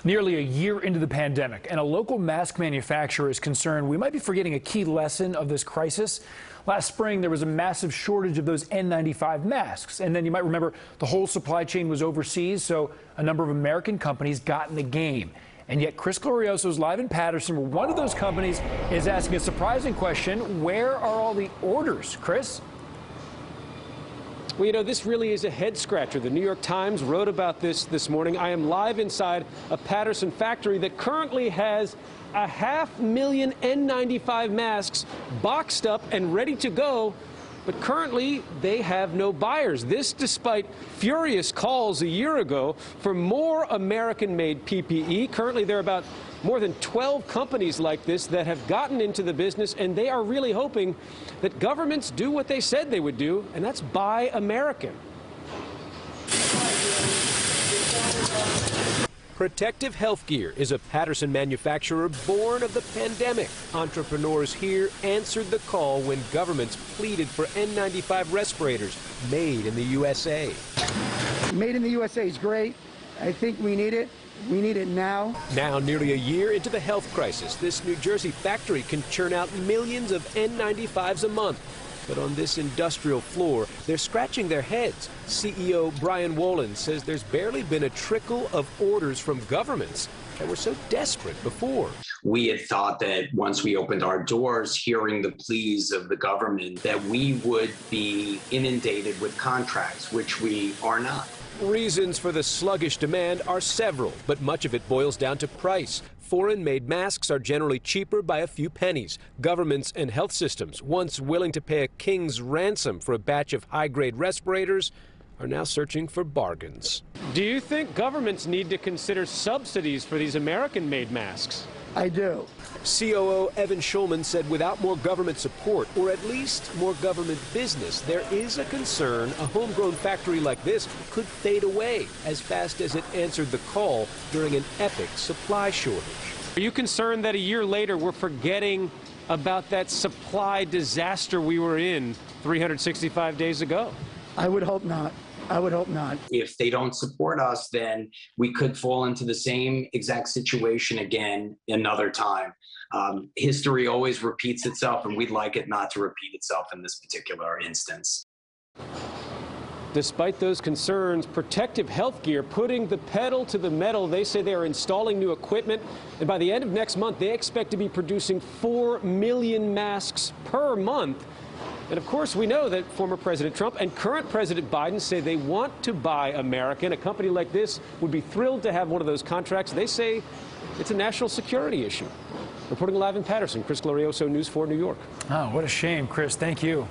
Nearly a year into the pandemic, and a local mask manufacturer is concerned we might be forgetting a key lesson of this crisis. Last spring, there was a massive shortage of those N95 masks. And then you might remember the whole supply chain was overseas, so a number of American companies got in the game. And yet Chris Glorioso is live in Patterson, where one of those companies is asking a surprising question: where are all the orders? Chris? Well, you know, this really is a head scratcher. The New York Times wrote about this morning. I am live inside a Patterson factory that currently has 500,000 N95 masks boxed up and ready to go. But currently, they have no buyers. This despite furious calls a year ago for more American-made PPE. Currently, there are about more than 12 companies like this that have gotten into the business, and they are really hoping that governments do what they said they would do, and that's buy American. Protective Health Gear is a Patterson manufacturer born of the pandemic. Entrepreneurs here answered the call when governments pleaded for N95 respirators made in the USA. Made in the USA is great. I think we need it. We need it now. Now, nearly a year into the health crisis, this New Jersey factory can churn out millions of N95s a month. But on this industrial floor, they're scratching their heads. CEO Brian Wolin says there's barely been a trickle of orders from governments that were so desperate before. We had thought that once we opened our doors, hearing the pleas of the government, that we would be inundated with contracts, which we are not. Reasons for the sluggish demand are several, but much of it boils down to price. Foreign-made masks are generally cheaper by a few pennies. Governments and health systems, once willing to pay a king's ransom for a batch of high-grade respirators, are now searching for bargains. Do you think governments need to consider subsidies for these American-made masks? I do. COO Evan Schulman said without more government support, or at least more government business, there is a concern a homegrown factory like this could fade away as fast as it answered the call during an epic supply shortage. Are you concerned that a year later we're forgetting about that supply disaster we were in 365 days ago? I would hope not. I would hope not. If they don't support us, then we could fall into the same exact situation again another time. History always repeats itself, and we'd like it not to repeat itself in this particular instance. Despite those concerns, Protective Health Gear putting the pedal to the metal. They say they are installing new equipment, and by the end of next month, they expect to be producing 4 million masks per month. And of course, we know that former President Trump and current President Biden say they want to buy American. A company like this would be thrilled to have one of those contracts. They say it's a national security issue. Reporting live in Patterson, Chris Glorioso, News 4 New York. Oh, what a shame, Chris. Thank you.